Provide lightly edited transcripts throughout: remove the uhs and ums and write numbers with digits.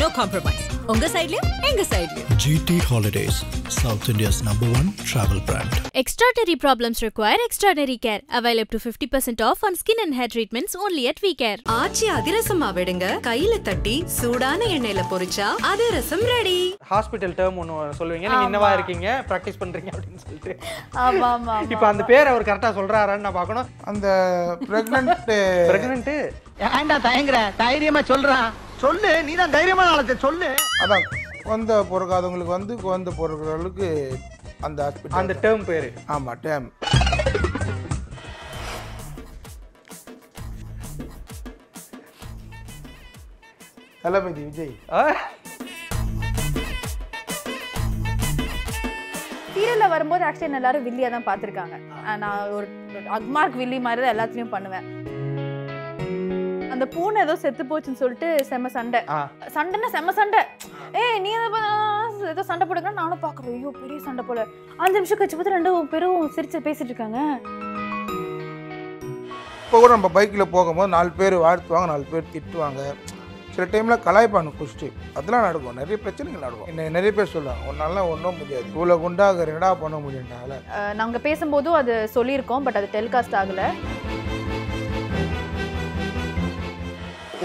No compromise. உங்க சைடுலயும் எங்க சைடுலயும். GT Holidays, South India's #1 travel brand. Extraordinary problems require extraordinary care. Avail up to 50% off on skin and hair treatments only at VCare. ஆச்சி அதிரசமா விடுங்க. கையில தட்டி சூடான எண்ணெயில பொரிச்சா அதிரசம் ready. Hospital term ஒன்னு சொல்லுவீங்க. நீங்க என்னவா இருக்கீங்க? பிராக்டீஸ் பண்றீங்க அப்படினு சொல்லிட்டு. ஆமா ஆமா. இப்போ அந்த பேர் அவர் கரெக்ட்டா சொல்றாரான்னு நான் பார்க்கணும். அந்த பிரெக்னன்ட் ஏன்டா தயங்குற? தைரியமா சொல்றான். சொல்லு, நீ தான் தைரியமான ஆளத்தை சொல்லு. அதான் குழந்தை பிறக்காதவங்களுக்கு வந்து குழந்தை பிறக்கிறவங்களுக்கு அந்த ஹாஸ்பிட்டல் அந்த டேர்ம் பேரு. ஆமா டேர்ம். தளபதி விஜய் சீரியல்ல வரும்போது ஆக்சுவலி எல்லாரும் வில்லியா தான் பாத்திருக்காங்க. நான் ஒரு அக்மார்க் வில்லி மாதிரி தான் எல்லாத்துலயும் பண்ணுவேன். அந்த பூனை ஏதோ செத்து போச்சுன்னு சொல்லிட்டு செம்ம சண்டைன்னா செம்ம சண்டை. நீ ஏதோ சண்டை போடுங்க, நானும் பாக்குறேன். ஐயோ பெரிய சண்டை போல. 5 நிமிஷம் கழிச்சு பார்த்து 2 பேரும் சிரிச்சு பேசிட்டு இருக்காங்க. இப்போ கூட நம்ம பைக்கில் போகும்போது 4 பேர் வாழ்த்துவாங்க, 4 பேர் திட்டுவாங்க. சில டைமில் கலாய்ப்பானு குடிச்சிட்டு அதெல்லாம் நடக்கும். நிறைய பிரச்சனைகள் நடக்கும். நிறைய பேர் சொல்லுவாங்க ஒன்னால ஒன்றும் முடியாது, இவ்வளோ குண்டாக ரெண்டா பண்ண முடியும்னால. நாங்கள் பேசும்போதும் அது சொல்லியிருக்கோம், பட் அது டெலிகாஸ்ட் ஆகலை.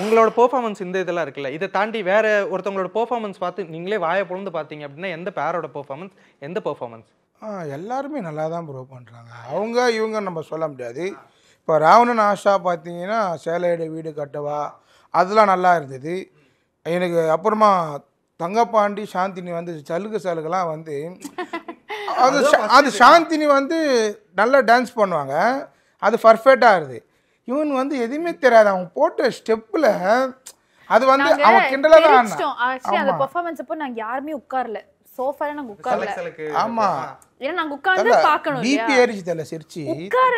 உங்களோட பெர்ஃபார்மன்ஸ் இந்த இதெல்லாம் இருக்குல்ல, இதை தாண்டி வேற ஒருத்தவங்களோட பெர்ஃபார்மன்ஸ் பார்த்து நீங்களே வாயை பொழுந்து பார்த்தீங்க அப்படின்னா எந்த பேரோட பெர்ஃபார்மன்ஸ், எந்த பெர்ஃபார்மன்ஸ்? எல்லாருமே நல்லா தான் ப்ரோ பண்ணுறாங்க. அவங்க இவங்க நம்ம சொல்ல முடியாது. இப்போ ராவணன் ஆஷா பார்த்தீங்கன்னா சேலையோட வீடு கட்டவா அதெல்லாம் நல்லா இருந்தது எனக்கு. அப்புறமா தங்கப்பாண்டி சாந்தினி வந்து சலுகெல்லாம் வந்து அது சாந்தினி வந்து நல்லா டான்ஸ் பண்ணுவாங்க, அது பர்ஃபெக்டாக இருது. இவன் வந்து எதுவுமே தெரியாது, அவன் போட்ட ஸ்டெப்பில் அது வந்து அவன் கிண்டல தான். ஆக்சுவலி அந்த பெர்ஃபார்மன்ஸ் அப்போ நாங்க யாருமே உட்காரல, சோஃபால நாங்க உட்காரல. ஆமா, ஏன்னா நாங்க உட்கார்ந்து பார்க்கணும். பிபி ஏறிச்சுதல்ல, சிரிச்சி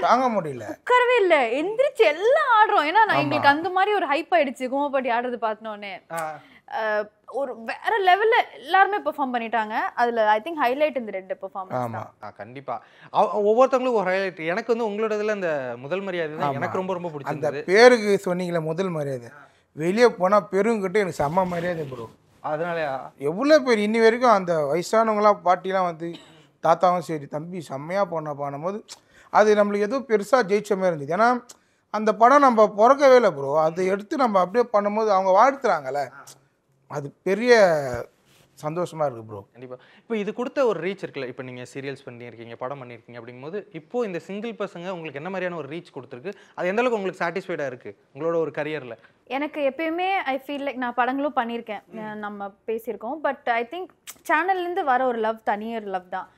தாங்க முடியல, உட்காரவே இல்ல, எந்திரிச்சு எல்லாம் ஆடுறோம். ஏன்னா எங்களுக்கு அந்த மாதிரி ஒரு ஹைப் ஆயிடுச்சு கோமபாட்டி ஆடுறது பார்த்தோன்னே. ஒரு வேற லெவல்ல எல்லாருமே பெர்ஃபார்ம் பண்ணிட்டாங்க. அதுல ஐ திங்க் ஹைலைட் இந்த 2 பெர்ஃபார்மன்ஸ் தான். கண்டிப்பா ஒவ்வொருத்தவங்களுக்கும் ஒரு ஹைலைட். எனக்கு வந்து உங்களோட இதுல இந்த முதல் மரியாதை தான் எனக்கு ரொம்ப ரொம்ப பிடிச்சிருந்தது. அந்த பேருக்கு சொன்னீங்களே முதல் மரியாதை, வெளியே போனா பெருங்கிட்ட எனக்கு செம்ம மரியாதை ப்ரோ. அதனால எவ்வளோ பேர் இன்னி வரைக்கும் அந்த வயசானவங்களாம் பாட்டிலாம் வந்து தாத்தாவும் சரி தம்பி செம்மையாக பண்ணும்போது அது நம்மளுக்கு எதுவும் பெருசாக ஜெயிச்ச மாதிரி இருந்தது. ஏன்னா அந்த படம் நம்ம பிறக்கவே இல்லை ப்ரோ, அதை எடுத்து நம்ம அப்படியே பண்ணும்போது அவங்க வாழ்த்துறாங்கல்ல, அது பெரிய சந்தோஷமா இருக்கு ப்ரோ. கண்டிப்பாக. இப்போ இது கொடுத்த ஒரு ரீச் இருக்குல்ல, இப்போ நீங்கள் சீரியல்ஸ் பண்ணியிருக்கீங்க, படம் பண்ணியிருக்கீங்க, அப்படிங்கும்போது இப்போ இந்த சிங்கிள் பசங்க உங்களுக்கு என்ன மாதிரியான ஒரு ரீச் கொடுத்துருக்கு? அது எந்த அளவுக்கு உங்களுக்கு சாட்டிஸ்ஃபைடாக இருக்குது உங்களோட ஒரு கரியரில்? எனக்கு எப்பயுமே ஐ ஃபீல் லைக் நான் படங்களும் பண்ணியிருக்கேன், நம்ம பேசியிருக்கோம். பட் ஐ திங்க் சேனல்லேருந்து வர ஒரு லவ் தனியர் லவ் தான்.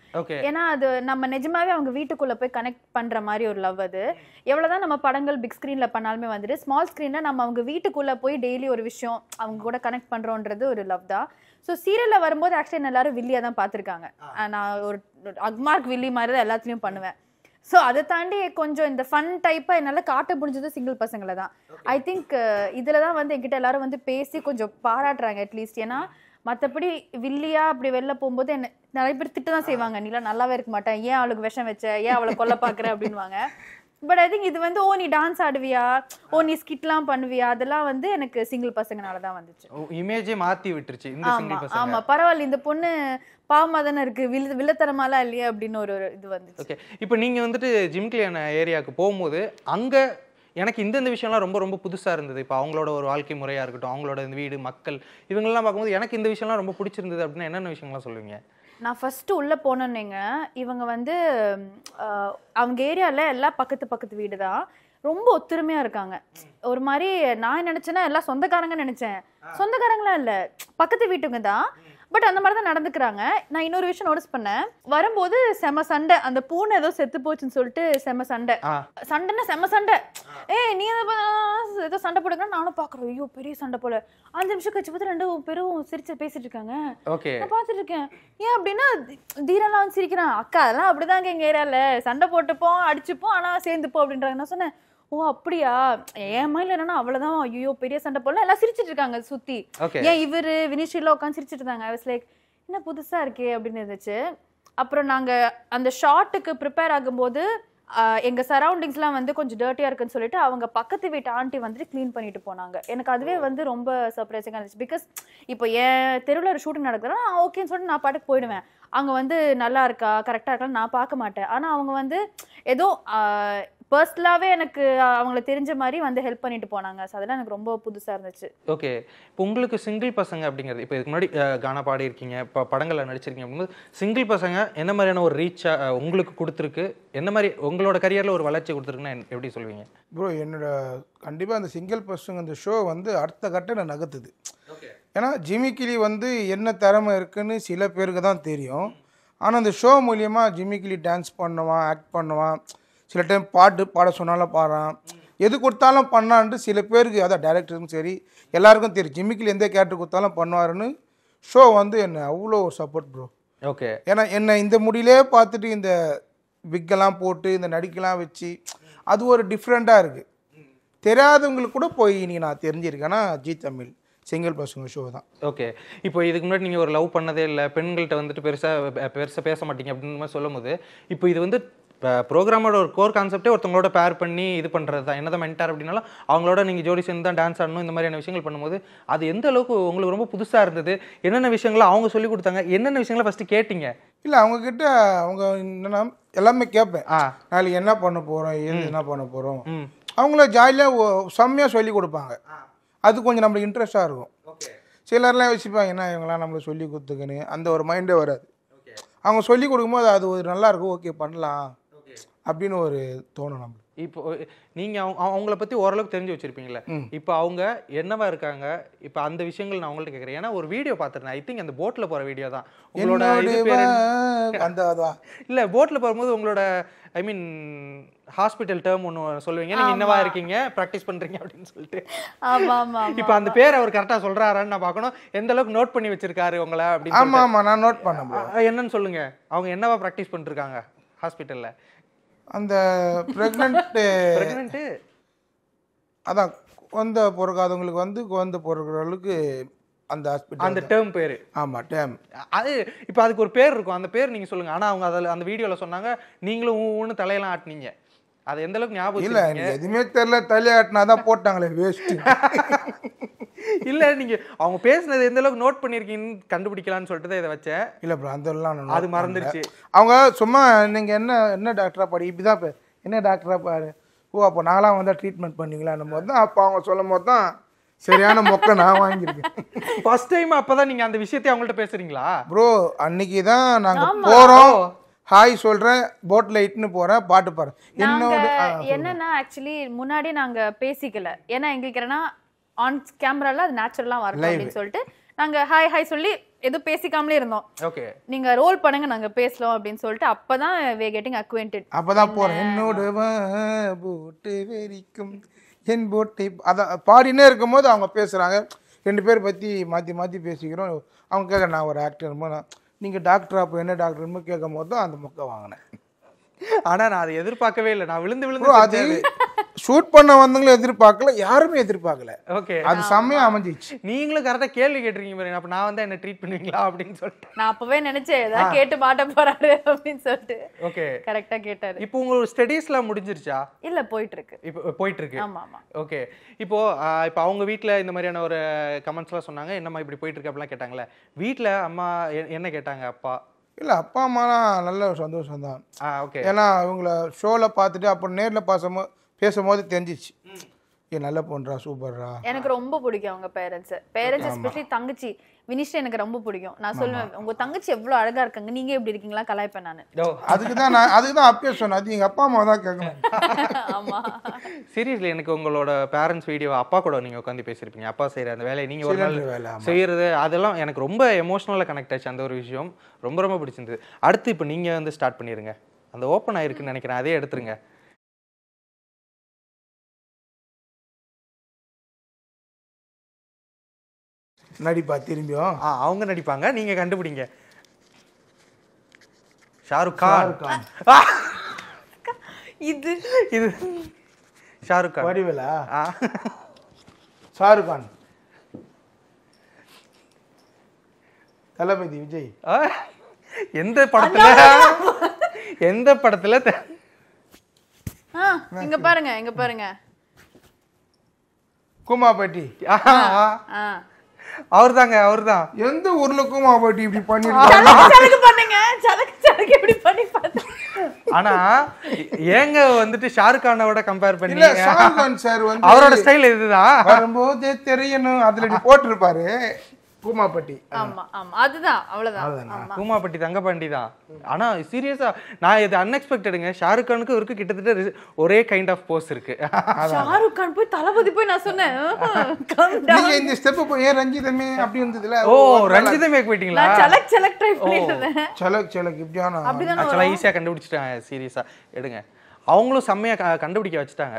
ஏன்னா அது நம்ம நிஜமாவே அவங்க வீட்டுக்குள்ள போய் கனெக்ட் பண்ற மாதிரி ஒரு லவ். அது எவ்வளவுதான் நம்ம படங்கள் பிக் ஸ்கிரீன்ல பண்ணாலுமே வந்துட்டு ஸ்மால் ஸ்கிரீன்ல நம்ம அவங்க வீட்டுக்குள்ள போய் டெய்லி ஒரு விஷயம் அவங்க கூட கனெக்ட் பண்றோன்றது ஒரு லவ் தான். ஸோ சீரியல்ல வரும்போது ஆக்சுவலி எல்லாரும் வில்லியா தான் பார்த்துருக்காங்க. நான் ஒரு அக்மார்க் வில்லி மாதிரி தான் எல்லாத்துலயும் பண்ணுவேன். ஸோ அதை தாண்டி கொஞ்சம் இந்த ஃபன் டைப்பா என்னால் காட்ட முடிஞ்சது சிங்கிள் பசங்களை தான். ஐ திங்க் இதில் தான் வந்து என்கிட்ட எல்லாரும் வந்து பேசி கொஞ்சம் பாராட்டுறாங்க அட்லீஸ்ட். ஏன்னா மற்றபடி வில்லியா அப்படி வெளில போகும்போது என்ன நிறைய பேர் திட்டு தான் செய்வாங்க, நீலாம் நல்லாவே இருக்க மாட்டேன், ஏன் அவளுக்கு விஷம் வச்ச, ஏன் அவளை கொல்ல பார்க்குற அப்படின்வாங்க. பட் ஐ திங்க் இது வந்து நீ டான்ஸ் ஆடுவியா, நீ ஸ்கிட்லாம் பண்ணுவியா, அதெல்லாம் வந்து எனக்கு சிங்கிள் பசங்கனால தான் வந்துச்சு. இமேஜே மாற்றி விட்டுருச்சு இந்த சிங்கிள் பசங்க. ஆமாம், பரவாயில்ல இந்த பொண்ணு பாவமாக தானே இருக்கு, வில்லத்தனமாலாம் இல்லையா அப்படின்னு ஒரு இது வந்துச்சு. ஓகே, இப்போ நீங்கள் வந்துட்டு ஜிம்கிலியான ஏரியாவுக்கு போகும்போது அங்கே எனக்கு இந்த விஷயம்லாம் ரொம்ப ரொம்ப புதுசாக இருந்தது. இப்போ அவங்களோட ஒரு வாழ்க்கை முறையாக இருக்கட்டும், அவங்களோட இந்த வீடு மக்கள் இவங்கெல்லாம் பார்க்கும்போது எனக்கு இந்த விஷயம்லாம் ரொம்ப பிடிச்சிருந்தது. அப்படின்னா என்னென்ன விஷயங்கள்லாம் சொல்லுவீங்க? நான் ஃபஸ்ட்டு உள்ளே போனேன்னேங்க, இவங்க வந்து அவங்க ஏரியாவில் எல்லாம் பக்கத்து வீடு தான், ரொம்ப ஒத்துமையாக இருக்காங்க. ஒரு மாதிரி நான் நினச்சேன்னா எல்லாம் சொந்தக்காரங்கன்னு நினச்சேன், சொந்தக்காரங்களாம் இல்லை, பக்கத்து வீட்டுங்க தான். பட் அந்த மாதிரி தான் நடந்துக்கிறாங்க. நான் இன்னொரு விஷயம் நோட்டீஸ் பண்ணேன், வரும்போது செம்ம சண்டை. அந்த பூனை ஏதோ செத்து போச்சுன்னு சொல்லிட்டு செம்ம சண்டைன்னா செம்ம சண்டை. நீ ஏதோ சண்டை போடுங்க, நானும் பாக்குறேன். ஐயோ பெரிய சண்டை போல. 5 நிமிஷம் கழிச்சு பார்த்து 2 பேரும் சிரிச்சு பேசிட்டு இருக்காங்க. நான் பாத்துட்டு இருக்கேன். ஏன் அப்படின்னா தீரெல்லாம் வந்து சிரிக்கிறான், அக்கா அதெல்லாம் அப்படிதாங்க எங்க ஏரியால சண்டை போட்டுப்போம் அடிச்சுப்போம் ஆனா சேர்ந்துப்போம் அப்படின்றாங்க. நான் சொன்னேன் அப்படியா, என் மைண்ட்ல என்னன்னா அவ்வளவுதான், ஐயோ பெரிய சண்டை போல, எல்லாம் சிரிச்சிட்டு இருக்காங்க சுத்தி. ஏன் இவரு வினிஷில உட்காந்து சிரிச்சிட்டு இருந்தாங்க. ஐ வாஸ் லைக் என்ன புதுசா இருக்கே அப்படின்னு இருந்துச்சு. அப்புறம் நாங்க அந்த ஷாட்டுக்கு ப்ரிப்பேர் ஆகும்போது எங்க சரௌண்டிங்ஸ்லாம் வந்து கொஞ்சம் டர்ட்டியா இருக்குன்னு சொல்லிட்டு அவங்க பக்கத்து வீட்டு ஆண்டி வந்துட்டு க்ளீன் பண்ணிட்டு போனாங்க. எனக்கு அதுவே வந்து ரொம்ப சர்ப்ரைசிங்கா இருந்துச்சு. பிகாஸ் இப்போ என் தெருவில் ஒரு ஷூட்டிங் நடக்குதுன்னா ஓகேன்னு சொல்லிட்டு நான் பாட்டுக்கு போயிடுவேன். அங்க வந்து நல்லா இருக்கா கரெக்டா இருக்கான்னு நான் பார்க்க மாட்டேன். ஆனா அவங்க வந்து ஏதோ பர்சனலாவே எனக்கு அவங்களை தெரிஞ்ச மாதிரி வந்து ஹெல்ப் பண்ணிட்டு போனாங்க. ஸோ அதெல்லாம் எனக்கு ரொம்ப புதுசா இருந்துச்சு. ஓகே, இப்போ உங்களுக்கு சிங்கிள் பசங்க அப்படிங்கிறது, இப்போ இதுக்கு முன்னாடி கானா பாடி இருக்கீங்க, இப்போ படங்களில் நடிச்சிருக்கீங்க அப்படிங்கும்போது சிங்கிள் பசங்க என்ன மாதிரியான ஒரு ரீச்சா உங்களுக்கு கொடுத்துருக்கு, என்ன மாதிரி உங்களோட கரியரில் ஒரு வளர்ச்சி கொடுத்துருக்குன்னா எப்படி சொல்லுவீங்க? ப்ரோ என்னோட கண்டிப்பாக அந்த சிங்கிள் பசங்க அந்த ஷோ வந்து அடுத்த கட்ட நகர்த்துது. ஏன்னா ஜிமிக்கிலி வந்து என்ன திறமை இருக்குன்னு சில பேருக்கு தான் தெரியும். ஆனால் அந்த ஷோ மூலியமாக ஜிமிக்கிலி டான்ஸ் பண்ணுவான், ஆக்ட் பண்ணுவான், சில டைம் பாட்டு பாட சொன்னாலும் பாடுறான், எது கொடுத்தாலும் பண்ணான்ட்டு சில பேருக்கு, அதான் டைரக்டருக்கும் சரி எல்லாருக்கும் தெரியும் ஜிமிக்கிலி எந்த கேரக்டர் கொடுத்தாலும் பண்ணுவாருன்னு. ஷோ வந்து என்னை அவ்வளோ சப்போர்ட் ப்ரோ. ஓகே, ஏன்னா என்னை இந்த முடியிலே பார்த்துட்டு இந்த விக்கெல்லாம் போட்டு இந்த நடிக்கெல்லாம் வச்சு அது ஒரு டிஃப்ரெண்ட்டாக இருக்குது. தெரியாதவங்களுக்கு கூட போய் இன்னைக்கு நான் தெரிஞ்சிருக்கேன்னா ஜி தமிழ் சிங்கிள் பசங்க ஷோ தான். ஓகே, இப்போ இதுக்கு முன்னாடி நீங்கள் ஒரு லவ் பண்ணதே இல்லை, பெண்கள்கிட்ட வந்துட்டு பெருசாக பேச மாட்டீங்க அப்படின்னு மாதிரி சொல்லும் போது, இப்போ இது வந்து ப்ரோக்ராமோட ஒரு கோர் கான்செப்டே ஒருத்தவங்களோட பேர் பண்ணி இது பண்ணுறது தான். என்னதான் மென்டார் அப்படின்னாலும் அவங்களோட நீங்கள் ஜோடி சேர்ந்து தான் டான்ஸ் ஆடணும், இந்த மாதிரியான விஷயங்கள் பண்ணும்போது அது எந்த அளவுக்கு உங்களுக்கு ரொம்ப புதுசாக இருந்தது? என்னென்ன விஷயங்களை அவங்க சொல்லி கொடுத்தாங்க, என்னென்ன விஷயங்களை ஃபஸ்ட்டு கேட்டீங்க? இல்லை அவங்கக்கிட்ட அவங்க என்னென்னா எல்லாமே கேட்பேன். நாளைக்கு என்ன பண்ண போகிறோம், எது என்ன பண்ண போகிறோம், அவங்கள ஜாலியாக செம்மையாக சொல்லி கொடுப்பாங்க. அது கொஞ்சம் நம்மளுக்கு இன்ட்ரெஸ்டாக இருக்கும். சிலர்லாம் யோசிப்பாங்க என்ன இவங்களாம் நம்மளுக்கு சொல்லி கொடுத்துக்குன்னு, அந்த ஒரு மைண்டே வராது. அவங்க சொல்லி கொடுக்கும்போது அது ஒரு நல்லாயிருக்கும், ஓகே பண்ணலாம் அப்படின்னு ஒரு தோணும் நம்மளுக்கு. இப்போ நீங்கள் அவங்கள பற்றி ஓரளவுக்கு தெரிஞ்சு வச்சுருப்பீங்களே, இப்போ அவங்க என்னவா இருக்காங்க, இப்போ அந்த விஷயங்கள் நான் உங்கள்கிட்ட கேட்குறேன். ஏன்னா ஒரு வீடியோ பார்த்துருந்தேன், ஐ திங்க் அந்த போட்டில் போகிற வீடியோ தான் உங்களோட அந்த இல்லை போட்டில் போகும்போது உங்களோட ஐ மீன் ஹாஸ்பிட்டல் டேர்ம் ஒன்று சொல்லுவீங்க, நீங்கள் என்னவா இருக்கீங்க ப்ராக்டிஸ் பண்ணுறீங்க அப்படின்னு சொல்லிட்டு. இப்போ அந்த பேர் அவர் கரெக்டாக சொல்கிறாரான்னு நான் பார்க்கணும், எந்த அளவுக்கு நோட் பண்ணி வச்சிருக்காரு உங்களை அப்படின்னு. ஆமாம் ஆமாம் நான் நோட் பண்ணேன். என்னன்னு சொல்லுங்கள், அவங்க என்னவா ப்ராக்டிஸ் பண்ணிருக்காங்க ஹாஸ்பிட்டலில்? அந்த ப்ரெக்னென்ட்டு அதான் குழந்தை பிறக்காதவங்களுக்கு வந்து குழந்தை பிறக்கிறவங்களுக்கு அந்த ஹாஸ்பிட்டல் அந்த டேர்ம் பேர். ஆமாம் டேர்ம். அது இப்போ அதுக்கு ஒரு பேர் இருக்கும், அந்த பேர் நீங்கள் சொல்லுங்கள். ஆனால் அவங்க அதில் அந்த வீடியோவில் சொன்னாங்க நீங்களும் ஒன்று தலையெல்லாம் ஆட்டினீங்க, அது எந்த அளவுக்கு ஞாபகம் இல்லை? எதுவுமே தெரியல, தலையாட்டினா தான் போட்டாங்களே வேஸ்ட்டு. இல்லை நீங்கள் அவங்க பேசுனது எந்த அளவுக்கு நோட் பண்ணியிருக்கீங்கன்னு கண்டுபிடிக்கலான்னு சொல்லிட்டு தான் இதை வச்சேன். இல்லை ப்ரோ அதெல்லாம் அது மறந்துடுச்சு. அவங்க சும்மா நீங்கள் என்ன டாக்டராக பாடி இப்படி தான் என்ன டாக்டராக பாரு, ஓ அப்போ நாங்களாம் வந்தால் ட்ரீட்மெண்ட் பண்ணுவீங்களான்னும் போது தான் அப்போ அவங்க சொல்லும் போது தான் சரியான மொக்கை நான் வாங்கியிருக்கேன். ஃபர்ஸ்ட் டைம் அப்போ தான் நீங்கள் அந்த விஷயத்தை அவங்கள்ட்ட பேசுகிறீங்களா? ப்ரோ அன்னைக்கு தான் நாங்கள் போகிறோம், ஹாய் சொல்கிறேன், போட்டில் இட்டுன்னு போகிறேன், பாட்டு பாரு. என்னன்னா ஆக்சுவலி முன்னாடி நாங்கள் பேசிக்கல, ஏன்னா எங்களுக்கு என்னன்னா ஆன் கேமரால அது நேச்சுரலாக வரணும் அப்படின்னு சொல்லிட்டு நாங்கள் ஹாய் ஹாய் சொல்லி எதுவும் பேசிக்காமலே இருந்தோம். ஓகே நீங்கள் ரோல் பண்ணுங்க நாங்கள் பேசலாம் அப்படின்னு சொல்லிட்டு அப்போ தான் வே கெட்டிங் அக்வெயின்டட். அப்போ தான் போகிறேன், என்னோட போட்டு வெறிக்கும் என் போட்டை அதை பாடினே இருக்கும்போது அவங்க பேசுகிறாங்க, 2 பேர் பற்றி மாற்றி மாற்றி பேசிக்கிறோம். அவங்க கேட்க நான் ஒரு ஆக்டர், நீங்கள் டாக்டரா அப்போ என்ன டாக்டர்னு கேட்கும் போது தான் அந்த மொக்கை வாங்கினேன். ஆனால் நான் அதை எதிர்பார்க்கவே இல்லை, நான் விழுந்து அது ஷூட் பண்ண வந்தவங்களும் எதிர்பார்க்கல, யாருமே எதிர்பார்க்கல. ஓகே அது செம்மையா அமைஞ்சிச்சு. நீங்களும் கரெக்டாக கேள்வி கேட்டிருக்கீங்க பாருங்க, அப்போ நான் வந்து என்ன ட்ரீட் பண்ணுவீங்களா அப்படின்னு சொல்லிட்டு நான் அப்பவே நினைச்சேன் ஏதாவது கேட்டு மாட்ட போறாரு அப்படின்னு சொல்லிட்டு. ஓகே கரெக்டா கேட்டாரு. இப்போ உங்களோட ஸ்டடீஸ்லாம் முடிஞ்சிருச்சா? இல்ல போயிட்டு இருக்கு. இப்போ போயிட்டு இருக்கு. ஆமா ஆமா. ஓகே இப்போ அவங்க வீட்டில் இந்த மாதிரியான ஒரு கமெண்ட்ஸ்லாம் சொன்னாங்க, என்னம்மா இப்படி போயிட்டு இருக்கு அப்படிலாம் கேட்டாங்களே, வீட்டில் அம்மா என்ன கேட்டாங்க? அப்பா இல்லை அப்பா அம்மாலாம் நல்ல சந்தோஷம் தான். ஓகே ஏன்னா இவங்கள ஷோவில் பார்த்துட்டு அப்புறம் நேரில் பேசும்போது தெரிஞ்சிச்சு, ஏன் நல்ல பொண்ணுடா சூப்பர்ரா. எனக்கு ரொம்ப பிடிக்கும் அவங்க பேரண்ட்ஸ் எஸ்பெஷலி தங்கச்சி வினிஷா எனக்கு ரொம்ப பிடிக்கும். நான் சொல்லுவேன் உங்க தங்கச்சி எவ்வளவு அழகா இருக்காங்க, நீங்க எப்படி இருக்கீங்களா கலாய்ப்பேன் நான். அதுக்கு தான் அப்பயே சொன்னேன், அது எங்க அப்பா அம்மா தான் கேட்கணும். ஆமா சீரியஸ்லி எனக்கு உங்களோட பேரண்ட்ஸ் வீடியோ அப்பா கூட நீங்க உட்காந்து பேசியிருப்பீங்க, அப்பா செய்யற அந்த வேலையை நீங்க ஒரு நாள் செய்யறது, அதெல்லாம் எனக்கு ரொம்ப எமோஷனலா கனெக்ட் ஆச்சு. அந்த ஒரு விஷயம் ரொம்ப ரொம்ப பிடிச்சிருந்தது. அடுத்து இப்போ நீங்க வந்து ஸ்டார்ட் பண்ணிருங்க, அந்த ஓப்பன் ஆயிருக்குன்னு நினைக்கிறேன், அதே எடுத்துருங்க. நடிப்பா திரும்பியும் அவங்க நடிப்பாங்க, நீங்க கண்டுபிடிங்க. ஷாருக் கான். இது ஷாருக் கான். வடிவேலா? ஷாருக் கான். தளபதி விஜய். எந்த படத்துல இங்க பாருங்க கூமாப்பட்டி. அவர்தான் எந்த ஊர்ல கூமாப்பட்டி இப்படி பண்ணிருக்காங்க? சலக்கு எப்படி பண்ணி பார்த்தேன். ஆனா ஏங்க வந்துட்டு ஷாருக் கானோட கம்பேர் இல்ல பண்ணி ஷாருக் கான் சார் வந்து அவரோட ஸ்டைல் இதுதான். வரும்போதே தெரியணும் அதுல இப்படி போட்டிருப்பாரு கூமாப்பட்டி. ஆமா அதுதான் அவ்வளவுதான். ஆமா கூமாப்பட்டி தங்கப்பாண்டி தான். ஆனா சீரியஸா நான் இது அன்எக்ஸ்பெக்டடுங்க. ஷாருக் கானுக்கு இவருக்கு கிட்டத்தட்ட ஒரே கைண்ட் ஆஃப் போஸ் இருக்கு. ஷாருக் கான் போய் தளபதி போய் நான் சொன்னேன் நீங்க இந்த ஸ்டெப் போய் ஏன் ரஞ்சிதமே அப்படி இருந்ததுல. ஓ ரஞ்சிதமே போயிட்டீங்களா? நான் சலக் ட்ரை பண்ணிட்டேன். சலக் இப்படியான ஆக்சுவலா ஈஸியா கண்டுபிடிச்சிட்டாங்க. சீரியஸா எடுங்க. அவங்களும் செம்மையா கண்டுபிடிக்க வச்சுட்டாங்க.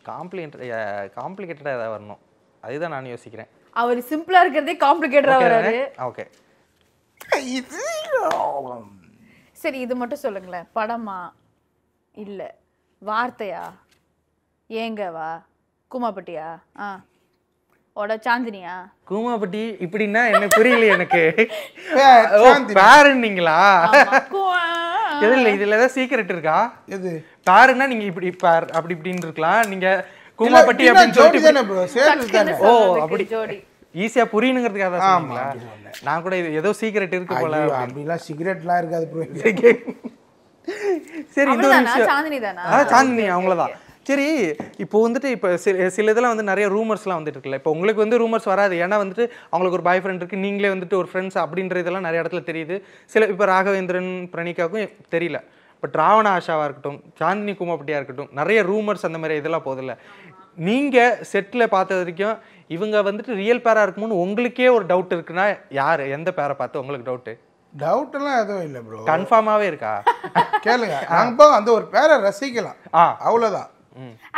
காம்ப்ளிகேட்டடா ஏதாவது வரணும், அதுதான் நான் யோசிக்கிறேன். அவர் சிம்பிளா இருக்கிறதே காம்ப்ளிகேட்டடா வராரு. ஓகே சரி இது மட்டும் சொல்லுங்களேன். படமா இல்ல வார்த்தையா ஏங்கவா கூமாப்பட்டியா ஓட சாந்தினியா? கூமாப்பட்டி இப்படின்னா எனக்கு புரியல. எனக்கு பேருன்னீங்களா? இதுல ஏதாவது சீக்ரெட் இருக்கா? எது பேருன்னா நீங்க இப்படி பேர் அப்படி இப்படின்னு இருக்கலாம். நீங்க கூமாப்பட்டி அப்படின்னு சொல்லிட்டு ஓ அப்படி ஈஸியா புரியணுங்கிறதுக்காக தான் சொன்னீங்களா? நான் கூட இது ஏதோ சீக்ரெட் இருக்கு போல. அப்படிலாம் சீக்ரெட்லாம் இருக்காது ப்ரோ. சரி இந்த ஒரு விஷயம் சாந்தினி தானா? சாந்தினி அவங்களதான். சரி இப்போ வந்துட்டு இப்போ சில இதெல்லாம் வந்து நிறைய ரூமர்ஸ்லாம் வந்துட்டு இருக்குல்ல. இப்போ உங்களுக்கு வந்து ரூமர்ஸ் வராது, ஏன்னா வந்துட்டு அவங்களுக்கு ஒரு பாய் ஃப்ரெண்ட் இருக்குது, நீங்களே வந்துட்டு ஒரு ஃப்ரெண்ட்ஸ் அப்படின்ற இதெல்லாம் நிறைய இடத்துல தெரியுது. சில இப்போ ராகவேந்திரன் பிரணிகாவுக்கும் தெரியல. பட் ராவண ஆஷாவாக இருக்கட்டும், சாந்தினி கூமாப்பட்டியாக இருக்கட்டும், நிறைய ரூமர்ஸ் அந்த மாதிரி இதெல்லாம் போதில்ல. நீங்கள் செட்டில் பார்த்த வரைக்கும் இவங்க வந்துட்டு ரியல் பேராக இருக்குமோன்னு உங்களுக்கே ஒரு டவுட் இருக்குன்னா யார், எந்த பேரை பார்த்து உங்களுக்கு டவுட்டு? டவுட் எல்லாம் எதுவும் இல்லை ப்ரோ, கன்ஃபார்மாவே இருக்கா? கேளுங்க. நாங்க அந்த ஒரு பேரை ரசிக்கலாம், அவ்வளவுதான்.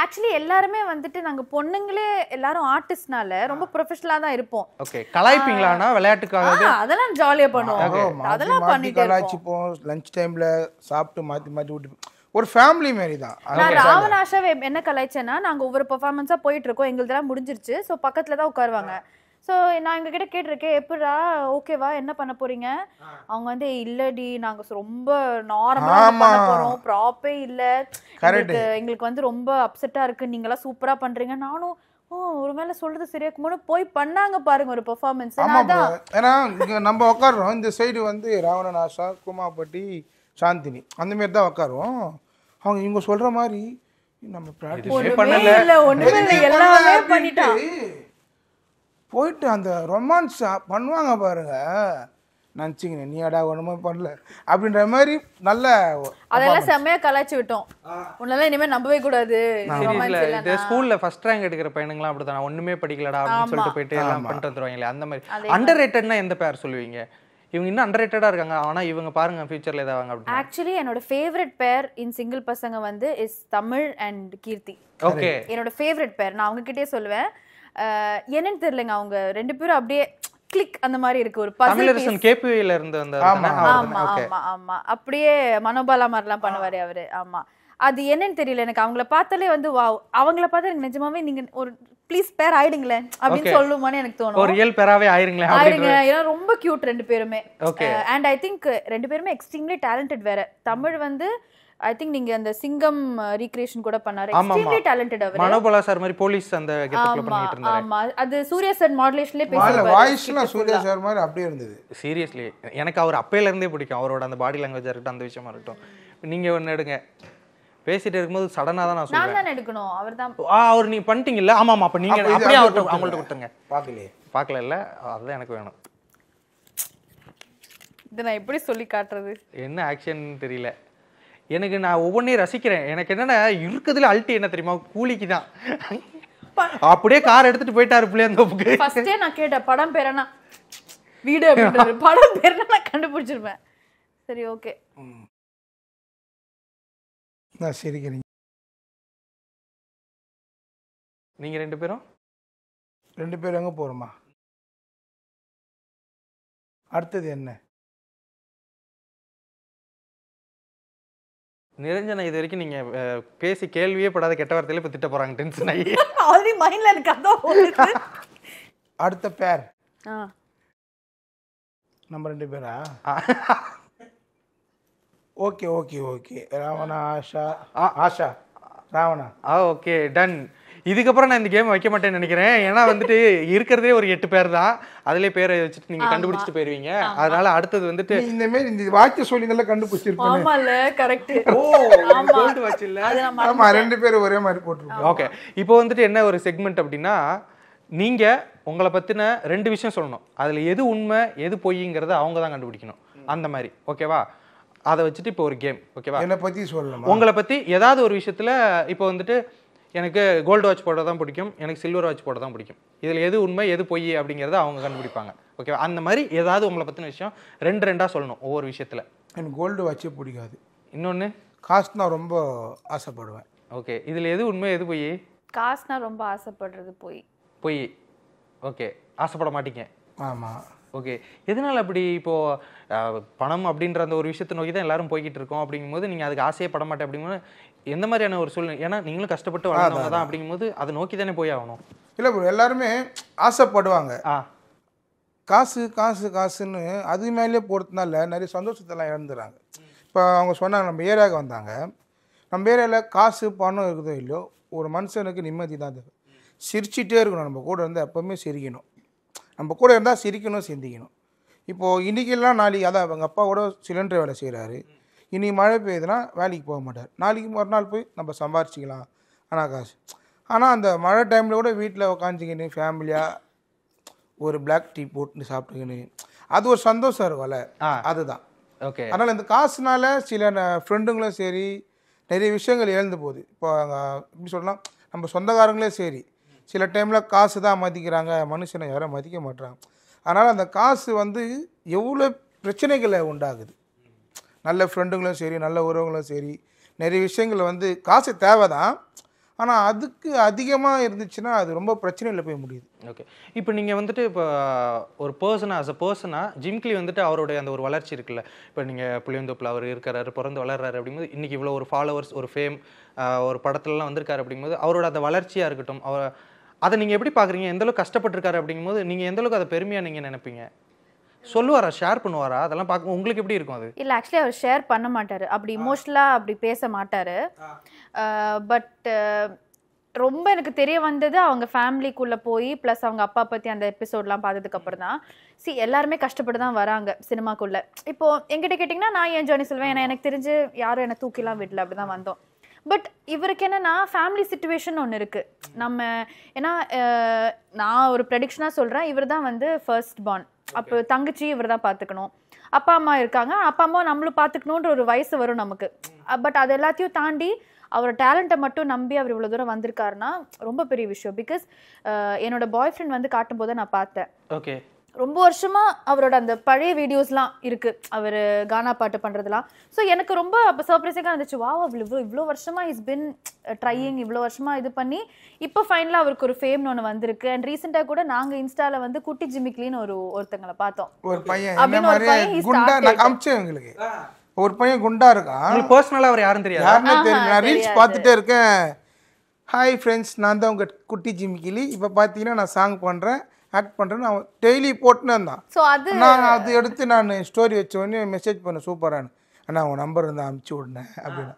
ஆக்சுவலி எல்லாருமே வந்துட்டு நாங்க பொண்ணுங்களே எல்லாரும் ஆர்டிஸ்ட்னால ரொம்ப ப்ரொஃபஷனலா தான் இருப்போம். ஓகே கலாய்ப்பீங்களானா விளையாட்டுக்காக? அதெல்லாம் ஜாலியா பண்ணுவோம், அதெல்லாம் பண்ணிட்டு கலாய்ச்சிப்போம். லஞ்ச் டைம்ல சாப்பிட்டு மாத்தி மாத்தி விட்டு ஒரு ஃபேமிலி மாதிரி தான். நான் ராவணாஷாவை என்ன கலாய்ச்சேன்னா, நாங்க ஒவ்வொரு பெர்ஃபார்மன்ஸா போயிட்டு இருக்கோம், எங்களுதெல்லாம் முடிஞ்சிருச்சு. ஸோ பக்கத்துல தான் உட்காருவாங்க. ஸோ நான் எங்ககிட்ட கேட்டிருக்கேன், எப்படா ஓகேவா என்ன பண்ண போறீங்க? அவங்க வந்து இல்லடி நாங்க ரொம்ப நார்மலா பண்ண போறோம், ப்ராப்பே இல்ல, எங்களுக்கு வந்து ரொம்ப அப்செட்டா இருக்கு, நீங்க எல்லாம் சூப்பரா பண்றீங்க. நானும் ஒருவேளை சொல்றது சரியா இருக்குமோன்னு போய் பண்ணாங்க பாருங்க ஒரு பெர்ஃபார்மன்ஸ். ஏன்னா இங்க நம்ம உட்காடுறோம், இந்த சைடு வந்து ராவணன் ஆஷா, கூமாப்பட்டி, சாந்தினி அந்த மாதிரி தான் உட்காருவோம். அவங்க இவங்க சொல்ற மாதிரி நம்ம ப்ராக்டிஸ் பண்ணல, ஒண்ணுமே இல்ல, எல்லாமே பண்ணிட்டோம். போயிட்டு அந்த ரொமான்ஸ் பண்ணுவாங்க பாருங்க, நினச்சிங்க நீ அடா ஒன்றுமே பண்ணல அப்படின்ற மாதிரி நல்ல அதெல்லாம் செம்மையா கலாய்ச்சி விட்டோம். உன்னால இனிமே நம்பவே கூடாது. ஸ்கூல்ல ஃபர்ஸ்ட் ரேங்க் எடுக்கிற பையனுங்களாம் அப்படிதான், ஒண்ணுமே படிக்கலடா அப்படின்னு சொல்லிட்டு போயிட்டு எல்லாம் பண்ணிட்டு வந்துருவாங்களே அந்த மாதிரி. அண்டர் ரேட்டட்னா எந்த பேர் சொல்லுவீங்க? இவங்க இன்னும் அண்டர் ரேட்டடா இருக்காங்க, ஆனா இவங்க பாருங்க ஃபியூச்சர்ல ஏதாவது வாங்க அப்படி. ஆக்சுவலி என்னோட ஃபேவரட் பேர் இன் சிங்கிள் பசங்க வந்து is Tamil and Keerthi. Okay என்னோட ஃபேவரட் பேர். நான் அவங்க கிட்டே சொல்லுவேன், என்னன்னு தெரியலங்க, அவங்க ரெண்டு பேரும் அப்படியே கிளிக் அந்த மாதிரி இருக்கு. ஒரு தமிழரசன் கேபிவில இருந்து வந்த. ஆமா ஆமா ஆமா, அப்படியே மனோபாலா மாதிரிலாம் பண்ணுவாரு அவரு. ஆமா, அது என்னன்னு தெரியல, எனக்கு அவங்கள பார்த்தாலே வந்து வாவ், அவங்கள பார்த்தா எனக்கு நிஜமாவே நீங்க ஒரு ப்ளீஸ் பேர் ஆயிடுங்களேன் அப்படின்னு சொல்லுமான்னு எனக்கு தோணும். ஒரு ரியல் பேராவே ஆயிருங்களே ஆயிருங்க, ஏன்னா ரொம்ப கியூட் ரெண்டு பேருமே. அண்ட் ஐ திங்க் ரெண்டு பேருமே எக்ஸ்ட்ரீம்லி டேலண்டட் வேற. தமிழ் வந்து ஐ திங்க் நீங்க அந்த சிங்கம் ரீக்ரியேஷன் கூட பண்ணாரு, எக்ஸ்ட்ரீம்லி டேலண்டட் அவர். மனோபாலா சார் மாதிரி போலீஸ் அந்த கெட்டப்ல பண்ணிட்டு இருந்தாரு. ஆமா, அது சூர்யா சார் மாடுலேஷன்லயே பேசுவாரு, வாய்ஸ்லாம் சூர்யா சார் மாதிரி அப்படியே இருந்தது. சீரியஸ்லி எனக்கு அவர் அப்பையில இருந்தே பிடிக்கும், அவரோட அந்த பாடி லாங்குவேஜா இருக்கட்டும், அந்த விஷயமா இருக்கட்டும். நீங்க ஒன்னு எடுங்க, பேசிட்டு இருக்கும்போது சடனா தான் நான் சொல்றேன். நான் தான் எடுக்கணும், அவர்தான். அவர் நீ பண்ணிட்டீங்கல்ல? ஆமா ஆமா, அப்ப நீங்க அப்படியே அவங்கள்ட்ட கொடுத்துங்க. பார்க்கல இல்ல, அதுதான் எனக்கு வேணும். இத நான் எப்படி சொல்லி காட்டுறது, என்ன ஆக்ஷன் தெரியல எனக்கு. நான் ஒவ்வொன்றையும் ரசிக்கிறேன். எனக்கு என்னன்னா இருக்குதுல அல்ட்டி என்ன தெரியுமா, கூலிக்கு தான். அப்படியே கார் எடுத்துட்டு போயிட்டாரு பிள்ளைங்க. ஃபர்ஸ்டே நான் கேட்டேன் படம் பேர் என்ன, வீடு அப்படின்றாரு, படம் பேர் நான் கண்டுபிடிச்சிருப்பேன். சரி ஓகே, நான் சிரிக்கிறீங்க. நீங்க ரெண்டு பேரும் எங்க போறோமா? அடுத்தது என்ன? நிரஞ்சனா இது வரைக்கும் நீங்க பேசி கேள்வியே படாத கெட்ட வார்த்தையில இப்ப திட்ட போறாங்க, டென்ஷன் ஆகி. ஆல்ரெடி மைண்ட்ல எனக்கு அதான் ஓடுது. அடுத்த பேர் நம்ம ரெண்டு பேரா? Okay okay okay Ravana Asha Asha Ravana okay done. இதுக்கப்புறம் நான் இந்த கேம் வைக்க மாட்டேன்னு நினைக்கிறேன். ஏன்னா வந்துட்டு இருக்கிறதே ஒரு 8 பேர் தான். அதுலேயே பேரை வச்சுட்டு நீங்க கண்டுபிடிச்சிட்டு போயிருவீங்க. அதனால அடுத்தது வந்துட்டு இந்த மாதிரி இந்த வாட்ச் சொல்லி நல்லா கண்டுபிடிச்சிருப்போம். ஆமால கரெக்ட். கோல்டு வாட்ச் இல்ல. ஆமா 2 பேர் ஒரே மாதிரி போட்டுருக்கோம். ஓகே இப்போ வந்துட்டு என்ன ஒரு செக்மெண்ட் அப்படின்னா, நீங்க உங்களை பத்தின 2 விஷயம் சொல்லணும். அதுல எது உண்மை எது பொய்ங்கிறத அவங்க தான் கண்டுபிடிக்கணும். அந்த மாதிரி ஓகேவா? அதை வச்சுட்டு இப்போ ஒரு கேம் ஓகேவா? என்னை பத்தி சொல்லலாமா? உங்களை பத்தி ஏதாவது ஒரு விஷயத்துல இப்போ வந்துட்டு எனக்கு கோல்டு வாட்ச் போட தான் பிடிக்கும், எனக்கு சில்வர் வாட்ச் போட தான் பிடிக்கும், இதில் எது உண்மை எது பொய் அப்படிங்கிறத அவங்க கண்டுபிடிப்பாங்க ஓகேவா? அந்த மாதிரி ஏதாவது உங்களை பற்றின விஷயம் 2 சொல்லணும் ஒவ்வொரு விஷயத்தில். எனக்கு கோல்டு வாட்சே பிடிக்காது. இன்னொன்று காசு நான் ரொம்ப ஆசைப்படுவேன். ஓகே, இதில் எது உண்மை எது பொய்? காசுனா ரொம்ப ஆசைப்படுறது பொய். ஓகே, ஆசைப்பட மாட்டீங்க. ஆமாம். ஓகே, எதனால் அப்படி? இப்போது பணம் அப்படின்ற அந்த ஒரு விஷயத்தை நோக்கி தான் எல்லாரும் போய்கிட்டு இருக்கோம். அப்படிங்கும்போது நீங்கள் அதுக்கு ஆசையே பட மாட்டேன் அப்படிங்கும்போது எந்த மாதிரியான ஒரு சூழ்நிலை? ஏன்னா நீங்களும் கஷ்டப்பட்டு வளர்ந்தவங்க தான். அப்படிங்கும்போது அதை நோக்கி தானே போய் ஆகணும். இல்லை ப்ரோ, எல்லாருமே ஆசைப்படுவாங்க. காசு காசு காசுன்னு அது மேலே போகிறதுனால நிறைய சந்தோஷத்தெல்லாம் இழந்துடுறாங்க. இப்போ அவங்க சொன்னாங்க, நம்ம ஏரியாவுக்கு வந்தாங்க, நம்ம ஏரியாவில் காசு பணம் இருக்குதோ இல்லையோ ஒரு மனுஷனுக்கு நிம்மதி தான் தேவை. சிரிச்சிட்டே இருக்கணும். நம்ம கூட இருந்தால் எப்போவுமே சிரிக்கணும். நம்ம கூட இருந்தால் சிரிக்கணும், சிந்திக்கணும். இப்போது இன்றைக்கெல்லாம் நாளைக்கு அதான் அவங்க அப்பா கூட சிலிண்டர் வேலை செய்கிறாரு. இன்றைக்கி மழை பெய்யுதுன்னா வேலைக்கு போக மாட்டார். நாளைக்கு மறுநாள் போய் நம்ம சம்பாரிச்சிக்கலாம். ஆனால் காசு ஆனால் அந்த மழை டைமில் கூட வீட்டில் உக்காந்துக்கின்னு ஃபேமிலியாக ஒரு பிளாக் டீ போட்டுன்னு சாப்பிட்டுக்கின்னு அது ஒரு சந்தோஷம் இருக்கும்ல, அதுதான். ஓகே, அதனால் இந்த காசுனால சில ஃப்ரெண்டுங்களும் சரி நிறைய விஷயங்கள் இழந்து போகுது. இப்போ எப்படி சொல்லலாம், நம்ம சொந்தக்காரங்களே சரி சில டைமில் காசு தான் மதிக்கிறாங்க, மனுஷனை யாரும் மதிக்க மாட்டாங்க. அதனால் அந்த காசு வந்து எவ்வளோ பிரச்சனைகளை உண்டாகுது. நல்ல ஃப்ரெண்டுங்களும் சரி நல்ல உறவுங்களும் சரி நிறைய விஷயங்கள் வந்து காசு தேவை தான். ஆனால் அதுக்கு அதிகமாக இருந்துச்சுன்னா அது ரொம்ப பிரச்சனையில் போய் முடியுது. ஓகே, இப்போ நீங்கள் வந்துட்டு இப்போ ஒரு பர்சனாக ஆஸ் அ பர்சனாக ஜிம்க்லி வந்துட்டு அவருடைய அந்த ஒரு வளர்ச்சி இருக்குல்ல, இப்போ நீங்கள் புளியந்தோப்பில் அவர் இருக்கிறாரு, பிறந்து வளர்றாரு அப்படிங்கும்போது இன்றைக்கி இவ்வளோ ஒரு ஃபாலோவர்ஸ் ஒரு ஃபேம் ஒரு படத்துலலாம் வந்திருக்காரு அப்படிங்கும்போது அவரோட அந்த வளர்ச்சியாக இருக்கட்டும், அதை நீங்கள் எப்படி பார்க்குறீங்க? எந்தளவுக்கு கஷ்டப்பட்டுருக்காரு அப்படிங்கும்போது நீங்கள் எந்தளவுக்கு அதை பெருமையாக நீங்கள் நினைப்பீங்க? சொல்லுவாரா, ஷேர் பண்ணுவாரா? அதெல்லாம் பார்க்க உங்களுக்கு எப்படி இருக்கும் அது? இல்லை, ஆக்சுவலி அவர் ஷேர் பண்ண மாட்டார். அப்படி இமோஷனலாக அப்படி பேச மாட்டார். பட் ரொம்ப எனக்கு தெரிய வந்தது அவங்க ஃபேமிலிக்குள்ளே போய் ப்ளஸ் அவங்க அப்பா பற்றி அந்த எபிசோட்லாம் பார்த்ததுக்கப்புறம் தான். எல்லாருமே கஷ்டப்பட்டு தான் வராங்க சினிமாக்குள்ளே. இப்போது என்கிட்ட கேட்டிங்கன்னா நான் என் ஜேர்னி சொல்வேன். ஏன்னா எனக்கு தெரிஞ்சு யாரும் என்னை தூக்கிலாம் விடல, அப்படி தான் வந்தோம். பட் இவருக்கு என்னன்னா ஃபேமிலி சிச்சுவேஷன் ஒன்று இருக்குது. நம்ம ஏன்னா நான் ஒரு ப்ரெடிக்ஷனாக சொல்கிறேன், இவர் தான் வந்து ஃபர்ஸ்ட் பார்ன். அப்போ தங்கச்சி இவர் தான் பார்த்துக்கணும். அப்பா அம்மா இருக்காங்க, அப்பா அம்மா நம்மளும் பார்த்துக்கணுன்ற ஒரு வயசு வரும் நமக்கு. பட் அது எல்லாத்தையும் தாண்டி அவரோட டேலண்ட்டை மட்டும் நம்பி அவர் இவ்வளோ தூரம் வந்திருக்காருன்னா ரொம்ப பெரிய விஷயம். பிகாஸ் என்னோட பாய் ஃப்ரெண்ட் வந்து காட்டும் போது நான் பார்த்தேன். ஓகே, ரொம்ப வருஷமா அவரோட அந்த பழைய வீடியோஸ்லாம் இருக்கு, அவர் கானா பாட்டு பண்றதுலாம். ஸோ எனக்கு ரொம்ப அப்போ சர்ப்ரைசிங்காக இருந்துச்சு. வா, இவ்வளோ வருஷமா இஸ் பின் ட்ரையிங், இவ்வளோ வருஷமா இது பண்ணி இப்போ ஃபைனலாக அவருக்கு ஒரு ஃபேம்னு ஒன்று வந்திருக்கு. அண்ட் ரீசெண்டாக கூட நாங்கள் இன்ஸ்டால வந்து குட்டி ஜிமிக்லின்னு ஒருத்தங்களை பார்த்தோம். ஒரு பையன் எங்களுக்கு ஒரு பையன் குண்டா இருக்கான். பர்சனலா அவர் யாரும் தெரியாது, யாருன்னு தெரியல. நான் ரீல்ஸ் பார்த்துட்டே இருக்கேன். ஹாய் ஃப்ரெண்ட்ஸ், நான் தான் உங்கள் குட்டி ஜிமிக்கிலி. இப்போ பார்த்தீங்கன்னா நான் சாங் பண்ணுறேன், ஆக்ட் பண்ணுறேன்னு அவன் டெய்லி போட்டுன்னு இருந்தான். ஸோ நான் அது எடுத்து நான் ஸ்டோரி வச்ச உடனே மெசேஜ் பண்ணேன், சூப்பரானு அண்ணா உன் நம்பர் இருந்தால் அனுப்பிச்சி விடுனேன் அப்படின்னு.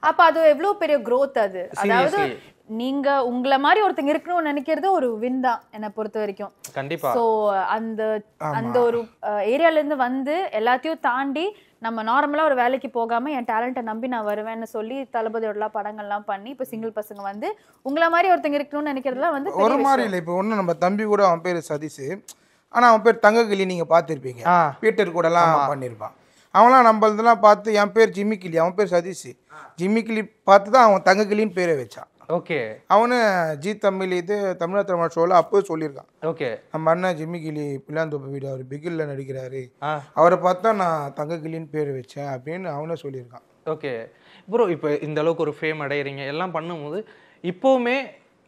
அப்போ அது எவ்வளோ பெரிய க்ரோத் அது. அதாவது நீங்க உங்களை மாதிரி ஒருத்தங்க இருக்கணும்னு நினைக்கிறது ஒரு வின் தான் என்னை பொறுத்த வரைக்கும். கண்டிப்பா. ஸோ அந்த ஒரு ஏரியால இருந்து வந்து எல்லாத்தையும் தாண்டி நம்ம நார்மலா ஒரு வேலைக்கு போகாம என் டேலண்ட்டை நம்பி நான் வருவேன்னு சொல்லி தளபதியோடலாம் படங்கள்லாம் பண்ணி இப்போ சிங்கிள் பசங்க வந்து உங்களை மாதிரி ஒருத்தங்க இருக்கணும்னு நினைக்கிறதுலாம் வந்து ஒரு மாதிரி இல்லை. இப்போ ஒன்றும் நம்ம தம்பி கூட அவன் பேர் சதீஷ், ஆனால் அவன் பேர் தங்கக்கிளி. நீங்கள் பார்த்துருப்பீங்க, பீட்டர் கூடலாம் பண்ணியிருப்பான். அவன்லாம் நம்மளதெல்லாம் பார்த்து என் பேர் ஜிம்மிக்கிளி, அவன் பேர் சதீஷ். ஜிம்மிக்கிளி பார்த்து தான் அவன் தங்கக்கிளின்னு பேரை வச்சான். ஓகே, அவனு ஜி தமிழ் இது தமிழ் திரைப்பட ஷோவில் அப்போ சொல்லியிருக்கான். ஓகே, நம்ம அண்ணன் ஜிம்மிக்கிளி பிள்ளாந்தோப்பு வீடு அவர் பிகில்ல நடிக்கிறாரு, அவரை பார்த்தா நான் தங்கக்கிளின்னு பேர் வச்சேன் அப்படின்னு அவனே சொல்லியிருக்கான். ஓகே ப்ரோ, இப்போ இந்த அளவுக்கு ஒரு ஃபேம் அடையிறீங்க எல்லாம் பண்ணும்போது இப்போவுமே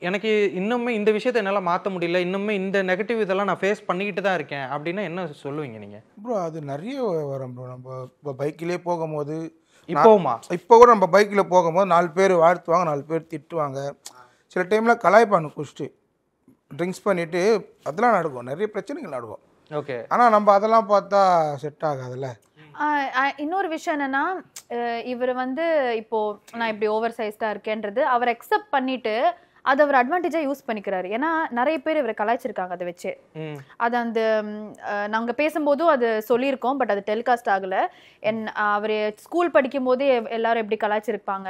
எனக்கு இன்னுமே இந்த விஷயத்தை என்னால் மாற்ற முடியல, இன்னுமே இந்த நெகட்டிவ் இதெல்லாம் நான் ஃபேஸ் பண்ணிக்கிட்டு தான் இருக்கேன் அப்படின்னா என்ன சொல்லுவீங்க நீங்கள்? ப்ரோ அது நிறைய வரும் ப்ரோ. நம்ம இப்போ பைக்கிலே போகும்போது இப்போவுமா இப்போ கூட நம்ம பைக்கில் போகும்போது 4 பேர் வாழ்த்துவாங்க, 4 பேர் திட்டுவாங்க. சில டைமில் கலாய்ப்பானு குடிச்சிட்டு ட்ரிங்க்ஸ் பண்ணிவிட்டு அதெல்லாம் நடக்கும், நிறைய பிரச்சனைகள் நடக்கும். ஓகே, ஆனால் நம்ம அதெல்லாம் பார்த்தா செட் ஆகாதுல்ல. இன்னொரு விஷயம் என்னன்னா இவர் வந்து இப்போ நான் இப்படி ஓவர் சைஸ்டா இருக்கேன்றது அவர் அக்செப்ட் பண்ணிட்டு அதை அவர் அட்வான்டேஜா யூஸ் பண்ணிக்கிறாரு. ஏன்னா நிறைய பேர் இவரை கலாய்ச்சிருக்காங்க அதை வச்சு. அது அந்த நாங்க பேசும்போதும் அது சொல்லியிருக்கோம், பட் அது டெலிகாஸ்ட் ஆகல. அவர் ஸ்கூல் படிக்கும் போதே எல்லாரும் எப்படி கலாய்ச்சிருப்பாங்க,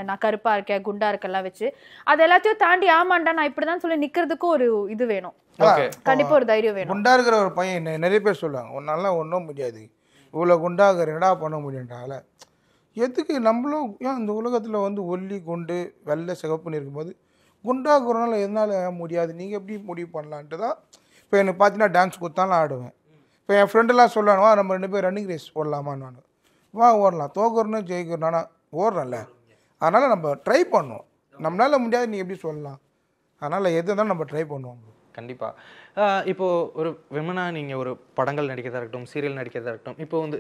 நான் கருப்பா இருக்கேன் குண்டா இருக்கெல்லாம் வச்சு. அது எல்லாத்தையும் தாண்டி ஆமாண்டா நான் இப்படிதான் சொல்லி நிக்கிறதுக்கும் ஒரு இது வேணும், கண்டிப்பா ஒரு தைரியம் வேணும். குண்டா இருக்கிற ஒரு பையன் நிறைய பேர் சொல்லுவாங்க உன்னால ஒன்றும் முடியாது, இவ்வளோ குண்டாக என்னடா பண்ண முடியுன்றால. எதுக்கு நம்மளும் ஏன் இந்த உலகத்தில் வந்து ஒல்லி குண்டு வெள்ளை சிகப்புன்னு இருக்கும்போது குண்டாக்குறனால எதனால முடியாது, நீங்கள் எப்படி முடிவு பண்ணலான்ட்டு தான். இப்போ எனக்கு பார்த்தீங்கன்னா டான்ஸ் கொடுத்தாலும் ஆடுவேன். இப்போ என் ஃப்ரெண்டெல்லாம் சொல்லுவானுவா நம்ம 2 பேர் ரன்னிங் ரேஸ் ஓடலாமான்னு. வா ஓடலாம், தோக்கறணும் ஜெயிக்கிறோம், ஆனால் ஓடுறேன்ல. அதனால் நம்ம ட்ரை பண்ணுவோம். நம்மளால முடியாது நீ எப்படி சொல்லலாம், அதனால் எது இருந்தாலும் நம்ம ட்ரை பண்ணுவோம். கண்டிப்பாக இப்போது ஒரு விமனாக நீங்கள் ஒரு படங்கள் நடிக்கிறதா இருக்கட்டும், சீரியல் நடிக்கிறதா இருக்கட்டும், இப்போ வந்து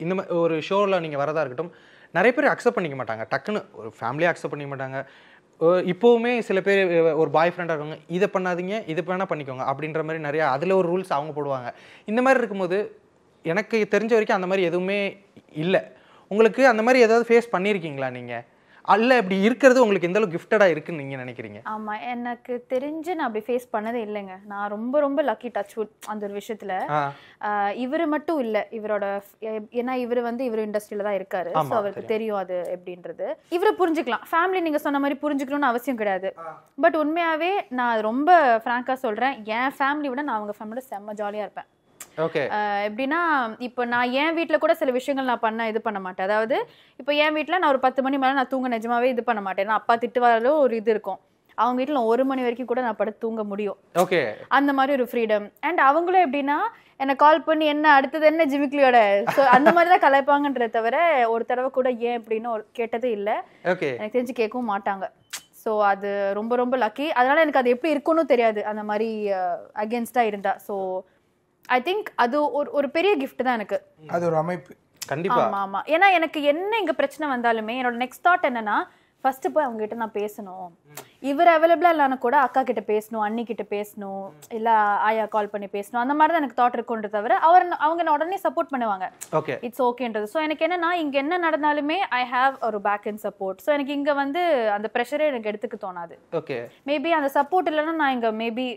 இந்த மாதிரி ஒரு ஷோவில் நீங்கள் வரதா இருக்கட்டும், நிறைய பேர் அக்செப்ட் பண்ணிக்க மாட்டாங்க, டக்குன்னு ஒரு ஃபேமிலியாக அக்செப்ட் பண்ணிக்க மாட்டாங்க. இப்போவுமே சில பேர் ஒரு பாய் ஃப்ரெண்டாக இருக்காங்க, இதை பண்ணாதீங்க இதை வேணால் பண்ணிக்கோங்க அப்படின்ற மாதிரி நிறையா அதில் ஒரு ரூல்ஸ் அவங்க போடுவாங்க. இந்த மாதிரி இருக்கும்போது எனக்கு தெரிஞ்ச வரைக்கும் அந்த மாதிரி எதுவுமே இல்லை. உங்களுக்கு அந்த மாதிரி ஏதாவது ஃபேஸ் பண்ணியிருக்கீங்களா நீங்கள்? அல்ல இப்படி இருக்கிறது உங்களுக்கு எந்த அளவுக்கு கிஃப்டடாக இருக்குன்னு நீங்கள் நினைக்கிறீங்க? ஆமாம், எனக்கு தெரிஞ்சு நான் அப்படி ஃபேஸ் பண்ணதே இல்லைங்க. நான் ரொம்ப ரொம்ப லக்கி டச் வுட் அந்த ஒரு விஷயத்தில். இவர் மட்டும் இல்லை, இவரோட ஏன்னா இவர் வந்து இவர் இண்டஸ்ட்ரியில தான் இருக்காரு, ஸோ அவருக்கு தெரியும் அது எப்படின்றது. இவரை புரிஞ்சுக்கலாம், ஃபேமிலி நீங்கள் சொன்ன மாதிரி புரிஞ்சுக்கணும்னு அவசியம் கிடையாது. பட் உண்மையாகவே நான் ரொம்ப ஃப்ராங்காக சொல்கிறேன், என் ஃபேமிலி விட நான் அவங்க ஃபேமிலியோட செம்ம ஜாலியாக இருப்பேன். எப்படின்னா இப்போ நான் என் வீட்டில் கூட சில விஷயங்கள் நான் இது பண்ண மாட்டேன். அதாவது இப்போ என் வீட்டில் நான் ஒரு 10 மணி மேலே நான் தூங்க நிஜமாவே இது பண்ண மாட்டேன். ஏன்னா அப்பா திட்டுவாரோ ஒரு இது இருக்கும். அவங்க வீட்டில் 1 மணி வரைக்கும் கூட நான் படுத்து தூங்க முடியும். அந்த மாதிரி ஒரு ஃப்ரீடம். அண்ட் அவங்களும் எப்படின்னா என்னை கால் பண்ணி என்ன அடுத்தது என்ன ஜிமிக்லியோட அந்த மாதிரி தான் கலாய்ப்பாங்கன்றத தவிர ஒரு தடவை கூட ஏன் அப்படின்னு கேட்டதே இல்லை. எனக்கு தெரிஞ்சு கேட்கவும் மாட்டாங்க. ஸோ அது ரொம்ப ரொம்ப லக்கி. அதனால எனக்கு அது எப்படி இருக்குன்னு தெரியாது அந்த மாதிரி அகேன்ஸ்டாக இருந்தா. ஸோ ஐ திங்க் அது ஒரு பெரிய கிஃப்ட் தான் எனக்கு. அது ஒரு அமைப்பு. கண்டிப்பா. ஆமா. ஏன்னா எனக்கு என்ன இங்க பிரச்சனை வந்தாலுமே என்னோட நெக்ஸ்ட் தாட் என்னன்னா, ஃபர்ஸ்ட் போய் அவங்க கிட்ட நான் பேசணும். இவர் அவைலபிளா இல்லைன்னா கூட அக்கா கிட்ட பேசணும், அண்ணி கிட்ட பேசணும், இல்ல ஆயா கால் பண்ணி பேசணும், அந்த மாதிரி தான் எனக்கு தாட் இருக்கும்ன்ற தவிர அவங்க உடனே சப்போர்ட் பண்ணுவாங்க. இட்ஸ் ஓகேன்றது. ஸோ எனக்கு என்னன்னா இங்க என்ன நடந்தாலுமே ஐ ஹாவ் ஒரு பேக் அண்ட் சப்போர்ட். ஸோ எனக்கு இங்க வந்து அந்த ப்ரெஷரே எனக்கு எடுத்துக்க தோணாது. மேபி அந்த சப்போர்ட் இல்லைன்னா நான் இங்க மேபி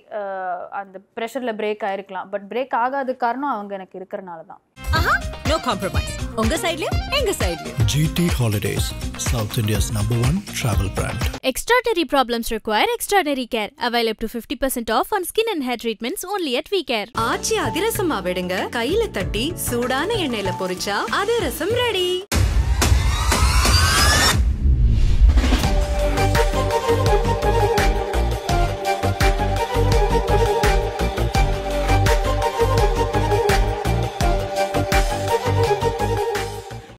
அந்த ப்ரெஷர்ல பிரேக் ஆயிருக்கலாம். பட் பிரேக் ஆகாத காரணம் அவங்க எனக்கு இருக்கிறனால தான். No compromise. உங்க சைடுலயும் எங்க சைடுலயும். GT Holidays, South India's #1 travel brand. Extraordinary problems require extraordinary care. Avail up to 50% off on skin and hair treatments only at WeCare. ஆச்சி அதிரசமா விடுங்க, கையில தட்டி சூடான எண்ணெயில பொரிச்சா அதிரசம் ரெடி.